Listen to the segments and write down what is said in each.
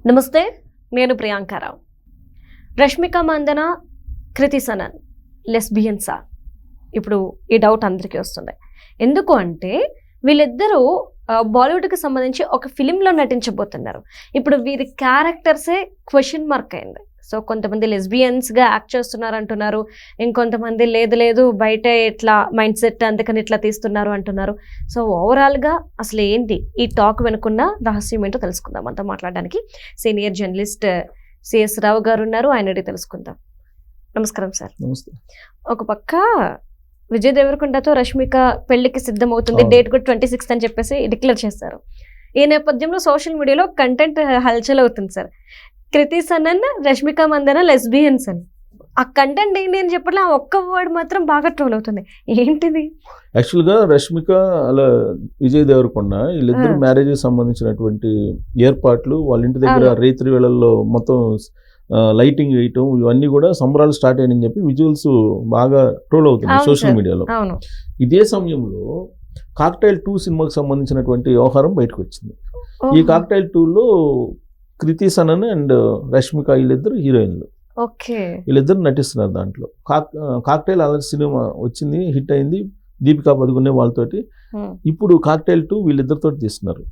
నమస్తే, నేను ప్రియాంకారావు. రష్మిక మందన, కృతి సనన్ లెస్బియన్సా? ఇప్పుడు ఈ డౌట్ అందరికీ వస్తుంది. ఎందుకు అంటే వీళ్ళిద్దరూ బాలీవుడ్కి సంబంధించి ఒక ఫిలింలో నటించబోతున్నారు. ఇప్పుడు వీరి క్యారెక్టర్సే క్వశ్చన్ మార్క్ అయింది. సో కొంతమంది లెస్బియన్స్గా యాక్ట్ చేస్తున్నారు అంటున్నారు, ఇంకొంతమంది లేదు బయట ఇట్లా మైండ్ సెట్ అందుకని ఇట్లా తీస్తున్నారు అంటున్నారు. సో ఓవరాల్గా అసలు ఏంటి ఈ టాక్ వెనుకున్న రహస్యం ఏంటో తెలుసుకుందాం. అంతా మాట్లాడడానికి సీనియర్ జర్నలిస్ట్ సిఎస్ రావు గారు ఉన్నారు, ఆయన అడిగి తెలుసుకుందాం. నమస్కారం సార్. నమస్తే. ఒక పక్క విజయ్ దేవరకొండతో రష్మిక పెళ్లికి సిద్ధమవుతుంది, డేట్ కూడా 26 అని చెప్పేసి డిక్లేర్ చేస్తారు. ఈ నేపథ్యంలో సోషల్ మీడియాలో కంటెంట్ హల్చల్ అవుతుంది సార్. కృతి సనన్, రష్మిక మందన లెస్బియన్స్ అని. ఆ కంటెంట్ ఏంటి అని చెప్పట్లే, ఆ ఒక్క వర్డ్ మాత్రం బాగా ట్రోల్ అవుతుంది. ఏంటిది? యాక్చువల్గా రష్మిక అలా విజయ్ దేవరకొండ వీళ్ళిద్దరు మ్యారేజ్ సంబంధించినటువంటి ఏర్పాట్లు, వాళ్ళ ఇంటి దగ్గర రేత్రి వేళల్లో మొత్తం లైటింగ్ వేయటం, ఇవన్నీ కూడా సంబరాలు స్టార్ట్ అయ్యని చెప్పి విజువల్స్ బాగా ట్రోల్ అవుతుంది సోషల్ మీడియాలో. ఇదే సమయంలో కాక్టైల్ 2 సినిమాకి సంబంధించినటువంటి వ్యవహారం బయటకు వచ్చింది. ఈ కాక్టైల్ 2లో కృతి సనన్ అండ్ రష్మిక వీళ్ళిద్దరు హీరోయిన్లు. వీళ్ళిద్దరు నటిస్తున్నారు దాంట్లో. కాక్టైల్ ఆల్రెడీ సినిమా వచ్చింది, హిట్ అయింది, దీపికా పదుకునే వాళ్ళతోటి. ఇప్పుడు కాక్టైల్ 2 వీళ్ళిద్దరితో తీస్తున్నారు.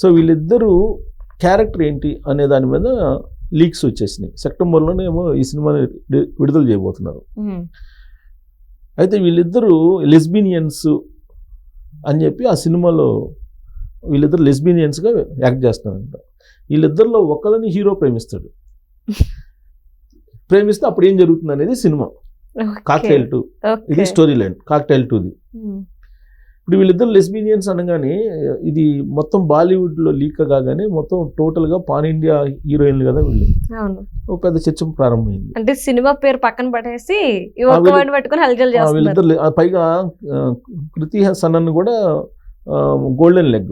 సో వీళ్ళిద్దరూ క్యారెక్టర్ ఏంటి అనే దాని మీద లీక్స్ వచ్చేసినాయి. సెప్టెంబర్లోనే ఏమో ఈ సినిమాని విడుదల చేయబోతున్నారు. అయితే వీళ్ళిద్దరూ లెస్బినియన్స్ అని చెప్పి ఆ సినిమాలో వీళ్ళిద్దరు లెస్బినియన్స్గా యాక్ట్ చేస్తున్నారంట. వీళ్ళిద్దరిలో ఒకళ్ళని హీరో ప్రేమిస్తాడు. ప్రేమిస్తే అప్పుడు ఏం జరుగుతుంది అనేది సినిమా కాక్టైల్ 2. ఇది స్టోరీ లైన్ కాక్టైల్ 2ది. ఇప్పుడు వీళ్ళిద్దరు లెస్బినియన్స్ అనగానే ఇది మొత్తం బాలీవుడ్లో లీక్ కాగానే మొత్తం టోటల్గా పాన్ ఇండియా హీరోయిన్లు కదా వీళ్ళు. ఒక పెద్ద చర్చ ప్రారంభమైంది. అంటే సినిమా పేరు పక్కన పట్టేసి వీళ్ళిద్దరు, పైగా కృతి సనన్ కూడా గోల్డెన్ లెగ్.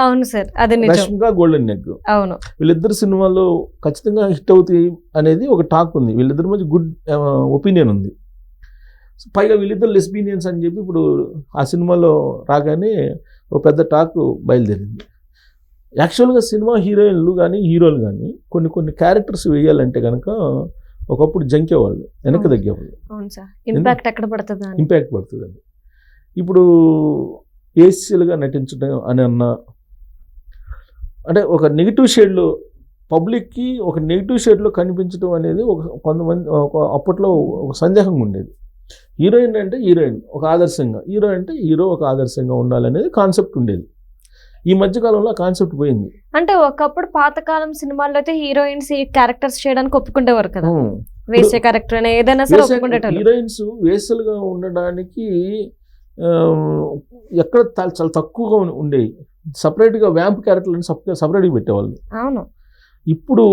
అవును సార్, అది రష్మిక గోల్డెన్ లెగ్. అవును, వీళ్ళిద్దరు సినిమాలో ఖచ్చితంగా హిట్ అవుతాయి అనేది ఒక టాక్ ఉంది. వీళ్ళిద్దరి మధ్య గుడ్ ఒపీనియన్ ఉంది. పైగా వీళ్ళిద్దరు లెస్బినియన్స్ అని చెప్పి ఇప్పుడు ఆ సినిమాలో రాగానే ఒక పెద్ద టాక్ బయలుదేరింది. యాక్చువల్గా సినిమా హీరోయిన్లు కానీ హీరోలు కానీ కొన్ని క్యారెక్టర్స్ వేయాలంటే కనుక ఒకప్పుడు జంకేవాళ్ళు, వెనక్కి తగ్గేవాళ్ళు. ఇంపాక్ట్ ఎక్కడ పడుతుంది? ఇంపాక్ట్ పడుతుందండి. ఇప్పుడు ఏసీలుగా నటించడం అని అన్నా, అంటే ఒక నెగిటివ్ షేడ్లో పబ్లిక్కి ఒక నెగిటివ్ షేడ్లో కనిపించడం అనేది కొంతమంది అప్పట్లో ఒక సందేహంగా ఉండేది. హీరోయిన్ అంటే హీరోయిన్ ఒక ఆదర్శంగా, హీరో అంటే హీరో ఒక ఆదర్శంగా ఉండాలనేది కాన్సెప్ట్ ఉండేది. ఈ మధ్యకాలంలో ఆ కాన్సెప్ట్ పోయింది. అంటే ఒకప్పుడు పాతకాలం సినిమాల్లో అయితే హీరోయిన్స్ ఈ క్యారెక్టర్స్ చేయడానికి ఒప్పుకుండేవారు కదా, వేసే క్యారెక్టర్ ఏదైనా సరే ఒప్పుకుండేవారు. హీరోయిన్స్ వేసలుగా ఉండడానికి ఎక్కడ చాలా తక్కువగా ఉండేవి. సపరేట్గా వ్యాంప్ క్యారెక్టర్లను సపరేట్గా పెట్టేవాళ్ళు. అవును. ఇప్పుడు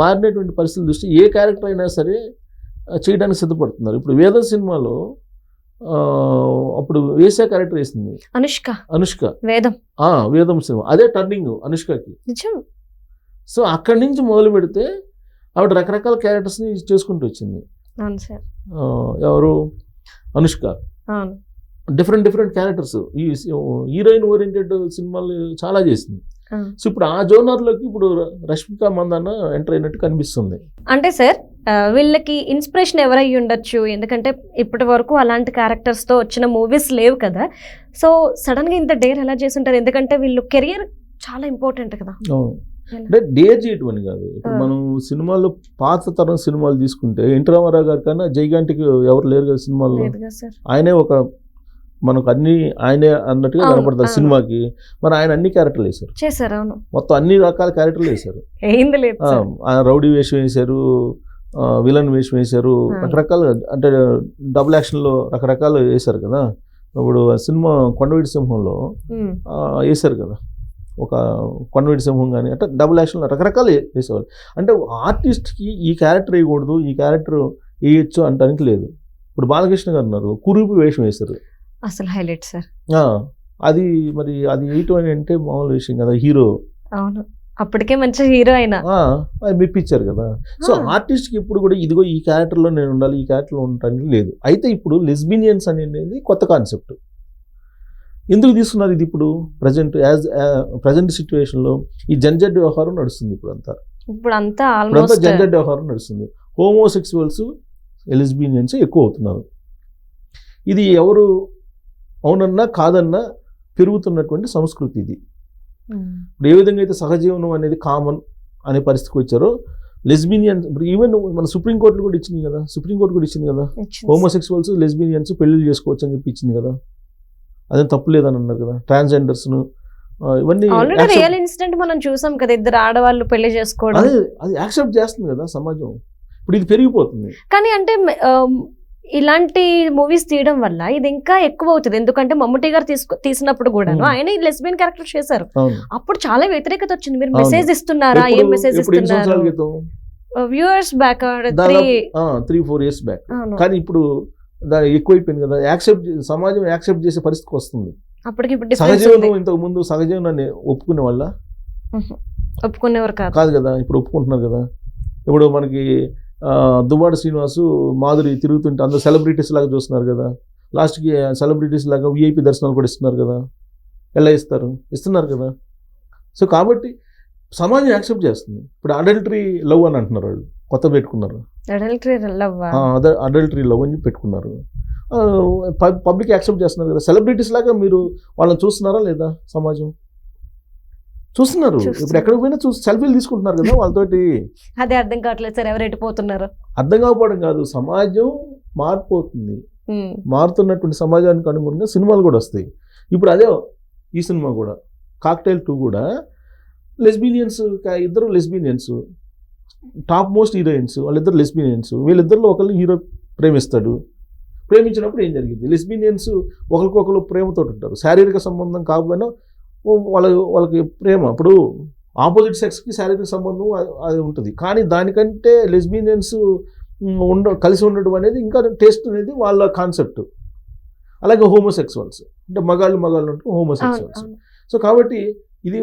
మారినటువంటి పరిస్థితుల దృష్టి ఏ క్యారెక్టర్ అయినా సరే చేయడానికి సిద్ధపడుతున్నారు. ఇప్పుడు వేదం సినిమాలో అప్పుడు వేసే క్యారెక్టర్ వేసింది అనుష్క. వేదం సినిమా అదే టర్నింగ్ అనుష్కకి. సో అక్కడి నుంచి మొదలు పెడితే ఆవిడ రకరకాల క్యారెక్టర్స్ని చేసుకుంటూ వచ్చింది. ఎవరు? అనుష్క. డిఫరెంట్ క్యారెక్టర్స్, ఈ హీరోయిన్ ఓరియంటెడ్ సినిమాలు చాలా చేసింది. సో ఇప్పుడు ఆ జోనర్లోకి ఇప్పుడు రష్మిక మందన ఎంటర్ అయినట్టు కనిపిస్తుంది. అంటే సార్ వీళ్ళకి ఇన్స్పిరేషన్ ఎవరై ఉండొచ్చు? ఎందుకంటే ఇప్పటి వరకు అలాంటి క్యారెక్టర్స్తో వచ్చిన మూవీస్ లేవు కదా. సో సడన్గా ఇంత డేర్ ఎలా చేస్తుంటారు? ఎందుకంటే వీళ్ళు కెరియర్ చాలా ఇంపార్టెంట్ కదా. అంటే డేర్ చేయటం అని కాదు. ఇప్పుడు మనం సినిమాల్లో పాత తరం సినిమాలు తీసుకుంటే ఎన్టీ రామారావు గారి కన్నా జైగాంటికి ఎవరు లేరు కదా సినిమాల్లో. ఆయనే ఒక మనకు అన్ని ఆయనే అన్నట్టుగా కనపడతారు సినిమాకి. మరి ఆయన అన్ని క్యారెక్టర్లు వేశారు. మొత్తం అన్ని రకాల క్యారెక్టర్లు వేశారు. రౌడీ వేషం వేశారు, విలన్ వేషం వేశారు, రకరకాల అంటే డబుల్ యాక్షన్లో రకరకాలు వేశారు కదా. ఇప్పుడు సినిమా కొండవీటి సింహంలో వేశారు కదా, ఒక కొండవీటి సింహం కానీ అంటే డబుల్ యాక్షన్లో రకరకాలు వేసేవాళ్ళు. అంటే ఆర్టిస్ట్కి ఈ క్యారెక్టర్ వేయకూడదు, ఈ క్యారెక్టర్ వేయచ్చు అంటానికి లేదు. ఇప్పుడు బాలకృష్ణ గారు ఉన్నారు, కురూపి వేషం వేశారు, అసలు హైలైట్ సార్. అది మరి అది వేయటం అని అంటే మామూలు విషయం కదా. హీరో అవును, అప్పటికే మంచి హీరో అయినా అది మెప్పించారు కదా. సో ఆర్టిస్ట్కి ఇప్పుడు కూడా ఇదిగో ఈ క్యారెక్టర్లో నేను ఉండాలి, ఈ క్యారెక్టర్లో ఉండటానికి లేదు. అయితే ఇప్పుడు లెస్బినియన్స్ అనేది కొత్త కాన్సెప్ట్. ఎందుకు తీసుకున్నారు ఇది? ఇప్పుడు ప్రజెంట్ సిచ్యువేషన్లో ఈ జంజెడ్ వ్యవహారం నడుస్తుంది ఇప్పుడు అంతా. ఇప్పుడు అంతా ఇప్పుడంతా ఆల్మోస్ట్ జెండర్ వ్యవహారం నడుస్తుంది. హోమోసెక్సువల్స్ ఎలిస్బియన్స్ ఎక్కువ అవుతున్నారు. ఇది ఎవరు అవునన్నా కాదన్నా పెరుగుతున్నటువంటి సంస్కృతి ఇది. ఇప్పుడు ఏ విధంగా అయితే సహజీవనం అనేది కామన్ అనే పరిస్థితికి వచ్చారో లెస్బియన్స్ ఇప్పుడు ఈవెన్ మన సుప్రీంకోర్టులు కూడా ఇచ్చింది కదా, సుప్రీంకోర్టు కూడా ఇచ్చింది కదా, హోమోసెక్సువల్స్ లెస్బియన్స్ పెళ్లిళ్ళు చేసుకోవచ్చు అని చెప్పి ఇచ్చింది కదా, అదేం తప్పు లేదని అన్నారు కదా. ట్రాన్స్జెండర్స్ను ఇవన్నీ ఆల్రెడీ రియల్ ఇన్సిడెంట్ మనం చూసాం కదా, ఇద్దరు ఆడవాళ్ళు పెళ్లి చేసుకోవడం. అది యాక్సెప్ట్ చేస్తుంది కదా సమాజం. ఇప్పుడు ఇది పెరిగిపోతుంది. కానీ అంటే ఇలాంటి మూవీస్ తీయడం వల్ల ఇది ఇంకా ఎక్కువ అవుతుంది. ఎందుకంటే మమ్ముటి గారు తీసినప్పుడు కూడా ఆయన లెస్బియన్ క్యారెక్టర్ చేశారు. అప్పుడు చాలా వ్యతిరేకత వచ్చింది. మీరు మెసేజ్ ఇస్తున్నారా, ఏం మెసేజ్ ఇస్తున్నారు? Viewers back 3-4 years back. కానీ ఇప్పుడు ఎక్కువైపోయింది కదా, సమాజం యాక్సెప్ట్ చేసే పరిస్థితికి వస్తుంది. అప్పటికి ఇప్పుడు సహజీవనం ఇంతకు ముందు సహజీవనాన్ని ఒప్పుకునే వాళ్ళ ఒప్పుకునేవారు కాదు కదా, ఇప్పుడు ఒప్పుకుంటున్నారు కదా. ఇప్పుడు మనకి దువ్వాడ శ్రీనివాసు మాధురి తిరుగుతుంటే అందరూ సెలబ్రిటీస్ లాగా చూస్తున్నారు కదా. లాస్ట్కి సెలబ్రిటీస్ లాగా విఐపి దర్శనాలు కూడా ఇస్తున్నారు కదా. ఎలా ఇస్తున్నారు కదా. సో కాబట్టి సమాజం యాక్సెప్ట్ చేస్తుంది. ఇప్పుడు అడల్టరీ లవ్ అని అంటున్నారు వాళ్ళు, కొత్త పెట్టుకున్నారు. అడల్టరీ లవ్ అని పెట్టుకున్నారు. పబ్లిక్ యాక్సెప్ట్ చేస్తున్నారు కదా. సెలబ్రిటీస్ లాగా మీరు వాళ్ళని చూస్తున్నారా లేదా? సమాజం చూస్తున్నారు. ఇప్పుడు ఎక్కడికి పోయినా సెల్ఫీలు తీసుకుంటున్నారు కదా వాళ్ళతోటి. అదే అర్థం కావట్లేదు సార్, ఎవరు ఎట్టిపోతున్నారు అర్థం కాకపోవడం కాదు, సమాజం మారిపోతుంది. మారుతున్నటువంటి సమాజానికి అనుగుణంగా సినిమాలు కూడా వస్తాయి. ఇప్పుడు అదే ఈ సినిమా కూడా కాక్టైల్ 2 కూడా లెస్బియన్స్, ఇద్దరు లెస్బియన్స్, టాప్ మోస్ట్ హీరోయిన్స్, వాళ్ళిద్దరు లెస్బియన్స్. వీళ్ళిద్దరిలో ఒకళ్ళు హీరో ప్రేమిస్తాడు. ప్రేమించినప్పుడు ఏం జరిగింది? లెస్బియన్స్ ఒకరికొకరు ప్రేమతో ఉంటారు. శారీరక సంబంధం కాకపోయినా వాళ్ళకి ప్రేమ. ఇప్పుడు ఆపోజిట్ సెక్స్కి శారీరక సంబంధం అది ఉంటుంది. కానీ దానికంటే లెస్బియన్స్ కలిసి ఉండడం అనేది ఇంకా టేస్ట్ అనేది వాళ్ళ కాన్సెప్ట్. అలాగే హోమోసెక్సువల్స్ అంటే మగాళ్ళు ఉంటే హోమోసెక్సువల్స్. సో కాబట్టి ఇది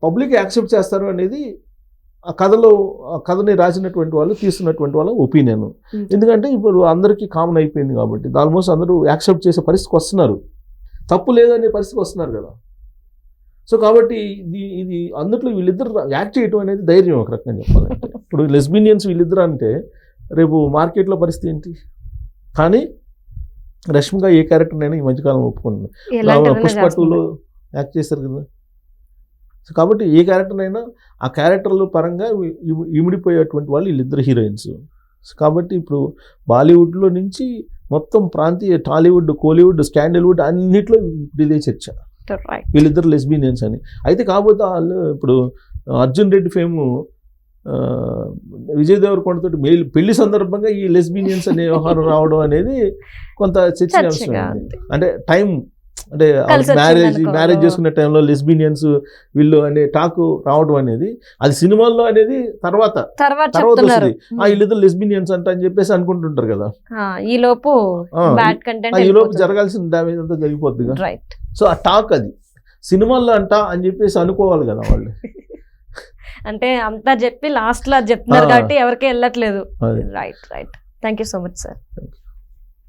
పబ్లిక్ యాక్సెప్ట్ చేస్తారు అనేది ఆ కథని రాసినటువంటి వాళ్ళు, తీస్తున్నటువంటి వాళ్ళ ఒపీనియన్. ఎందుకంటే ఇప్పుడు అందరికీ కామన్ అయిపోయింది కాబట్టి ఆల్మోస్ట్ అందరూ యాక్సెప్ట్ చేసే పరిస్థితికి వస్తున్నారు. తప్పు లేదనే పరిస్థితికి వస్తున్నారు కదా. సో కాబట్టి ఇది అందుట్లో వీళ్ళిద్దరు యాక్ట్ చేయడం అనేది ధైర్యం ఒక రకంగా చెప్పాలంటే. ఇప్పుడు లెస్బియన్స్ వీళ్ళిద్దరు అంటే రేపు మార్కెట్లో పరిస్థితి ఏంటి? కానీ రష్మిక ఏ క్యారెక్టర్నైనా ఈ మధ్యకాలం ఒప్పుకుంది. పుష్ప 2లో యాక్ట్ చేశారు కదా. సో కాబట్టి ఏ క్యారెక్టర్నైనా ఆ క్యారెక్టర్ల పరంగా ఇమిడిపోయేటువంటి వాళ్ళు వీళ్ళిద్దరు హీరోయిన్స్. కాబట్టి ఇప్పుడు బాలీవుడ్లో నుంచి మొత్తం ప్రాంతీయ టాలీవుడ్, కోలీవుడ్, స్కాండల్వుడ్ అన్నిట్లో ఇప్పుడు ఇదే చర్చ, వీళ్ళిద్దరు లెస్బియన్స్ అని. అయితే కాకపోతే వాళ్ళు ఇప్పుడు అర్జున్ రెడ్డి ఫేము విజయ్ దేవరకొండతో పెళ్లి సందర్భంగా ఈ లెస్బియన్స్ అనే వ్యవహారం రావడం అనేది కొంత చర్చనీయాంశమైంది. అంటే టైం అంటే మ్యారేజ్ చేసుకునే టైంలో లెస్బియన్స్ వీళ్ళు అనే టాక్ రావడం అనేది అది సినిమాల్లో అనేది తర్వాత వస్తుంది. వీళ్ళిద్దరు లెస్బియన్స్ అంట అని చెప్పేసి అనుకుంటుంటారు కదా. ఈ లోపు జరగాల్సిన డ్యామేజ్ అంతా జరిగిపోద్ది. సో ఆ టాక్ అది సినిమాల్లో అంట అని చెప్పేసి అనుకోవాలి కదా వాళ్ళు. అంటే అంతా చెప్పి లాస్ట్ లో చెప్తున్నారు కాబట్టి ఎవరికి వెళ్ళట్లేదు. Right. Thank you so much sir.